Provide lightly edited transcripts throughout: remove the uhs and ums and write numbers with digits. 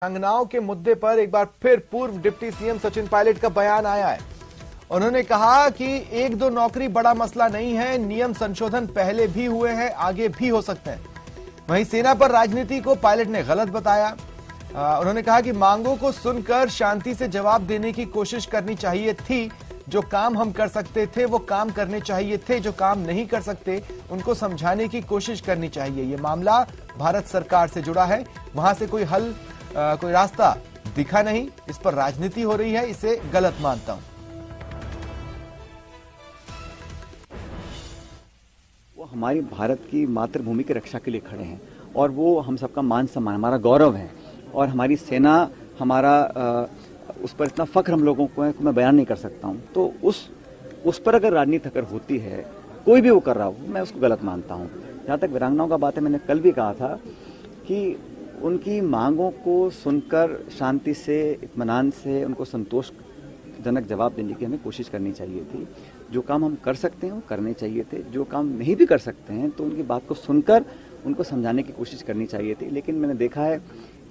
वीरांगनाओं के मुद्दे पर एक बार फिर पूर्व डिप्टी सीएम सचिन पायलट का बयान आया है। उन्होंने कहा कि एक दो नौकरी बड़ा मसला नहीं है, नियम संशोधन पहले भी हुए हैं, आगे भी हो सकते हैं। वहीं सेना पर राजनीति को पायलट ने गलत बताया। उन्होंने कहा कि मांगों को सुनकर शांति से जवाब देने की कोशिश करनी चाहिए थी। जो काम हम कर सकते थे वो काम करने चाहिए थे, जो काम नहीं कर सकते उनको समझाने की कोशिश करनी चाहिए। ये मामला भारत सरकार से जुड़ा है, वहां से कोई हल कोई रास्ता दिखा नहीं, इस पर राजनीति हो रही है, इसे गलत मानता हूं। वो हमारी भारत की मातृभूमि की रक्षा के लिए खड़े हैं और वो हम सबका मान सम्मान, हमारा गौरव है और हमारी सेना, हमारा उस पर इतना फख्र हम लोगों को है कि मैं बयान नहीं कर सकता हूं। तो उस पर अगर राजनीति अगर होती है, कोई भी वो कर रहा हो, मैं उसको गलत मानता हूं। जहां तक वीरांगनाओं का बात है, मैंने कल भी कहा था कि उनकी मांगों को सुनकर शांति से, इत्मीनान से उनको संतोषजनक जवाब देने की हमें कोशिश करनी चाहिए थी। जो काम हम कर सकते हैं वो करने चाहिए थे, जो काम नहीं भी कर सकते हैं तो उनकी बात को सुनकर उनको समझाने की कोशिश करनी चाहिए थी। लेकिन मैंने देखा है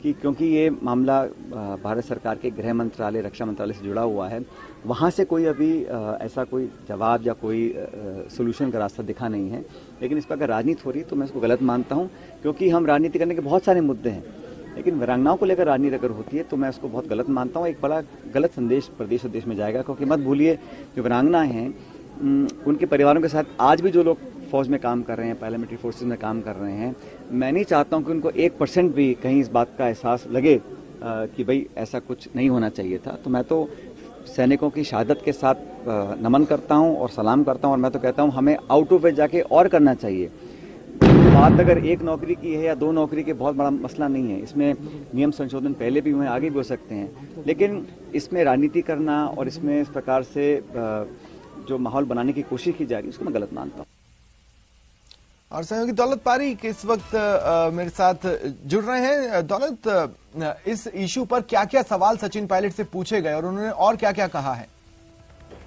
कि क्योंकि ये मामला भारत सरकार के गृह मंत्रालय, रक्षा मंत्रालय से जुड़ा हुआ है, वहाँ से कोई अभी ऐसा कोई जवाब या कोई सोल्यूशन का रास्ता दिखा नहीं है। लेकिन इस पर अगर राजनीति हो रही है तो मैं इसको गलत मानता हूँ, क्योंकि हम राजनीति करने के बहुत सारे मुद्दे हैं, लेकिन वीरांगनाओं को लेकर राजनीति अगर होती है तो मैं उसको बहुत गलत मानता हूँ। एक बड़ा गलत संदेश प्रदेश और देश में जाएगा, क्योंकि मत भूलिए जो वीरांगना हैं उनके परिवारों के साथ आज भी जो लोग फौज में काम कर रहे हैं, पैरामिलिट्री फोर्सेस में काम कर रहे हैं, मैं नहीं चाहता हूं कि उनको 1% भी कहीं इस बात का एहसास लगे कि भाई ऐसा कुछ नहीं होना चाहिए था। तो मैं तो सैनिकों की शहादत के साथ नमन करता हूं और सलाम करता हूं, और मैं तो कहता हूं हमें आउट ऑफ वे जाके और करना चाहिए। बात अगर एक नौकरी की है या दो नौकरी की, बहुत बड़ा मसला नहीं है। इसमें नियम संशोधन पहले भी हुए हैं, आगे भी हो सकते हैं, लेकिन इसमें राजनीति करना और इसमें इस प्रकार से जो माहौल बनाने की कोशिश की जा रही है उसको मैं गलत मानता हूँ। और सहयोगी दौलत पारीक इस वक्त मेरे साथ जुड़ रहे हैं। दौलत, इस इशू पर क्या क्या सवाल सचिन पायलट से पूछे गए और उन्होंने और क्या क्या कहा है?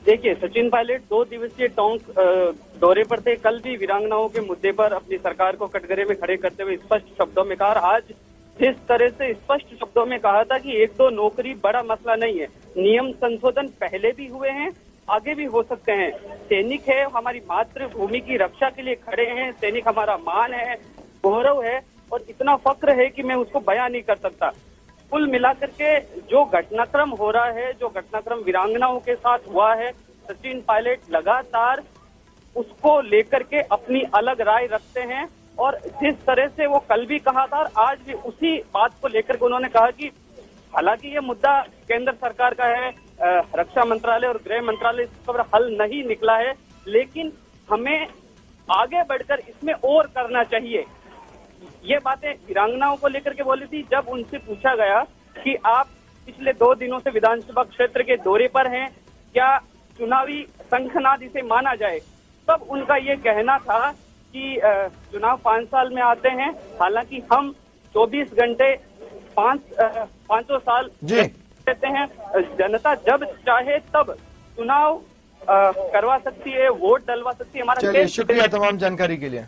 देखिए, सचिन पायलट 2 दिवसीय टोंक दौरे पर थे। कल भी वीरांगनाओं के मुद्दे पर अपनी सरकार को कटघरे में खड़े करते हुए स्पष्ट शब्दों में कहा। आज जिस तरह से स्पष्ट शब्दों में कहा था कि एक दो नौकरी बड़ा मसला नहीं है, नियम संशोधन पहले भी हुए हैं, आगे भी हो सकते हैं। सैनिक है, हमारी मातृभूमि की रक्षा के लिए खड़े हैं, सैनिक हमारा मान है, गौरव है और इतना फक्र है कि मैं उसको बयान नहीं कर सकता। कुल मिलाकर के जो घटनाक्रम हो रहा है, जो घटनाक्रम वीरांगनाओं के साथ हुआ है, सचिन पायलट लगातार उसको लेकर के अपनी अलग राय रखते हैं। और जिस तरह से वो कल भी कहा था, आज भी उसी बात को लेकर के उन्होंने कहा कि हालांकि ये मुद्दा केंद्र सरकार का है, रक्षा मंत्रालय और गृह मंत्रालय इसका हल नहीं निकला है, लेकिन हमें आगे बढ़कर इसमें और करना चाहिए। ये बातें वीरांगनाओं को लेकर के बोली थी। जब उनसे पूछा गया कि आप पिछले 2 दिनों से विधानसभा क्षेत्र के दौरे पर हैं, क्या चुनावी शंखनाद इसे माना जाए, तब उनका ये कहना था कि चुनाव 5 साल में आते हैं, हालांकि हम 24 घंटे 5 साल देते हैं। जनता जब चाहे तब चुनाव करवा सकती है, वोट डलवा सकती है। हमारा चलिए, शुक्रिया तमाम जानकारी के लिए।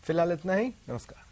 फिलहाल इतना ही, नमस्कार।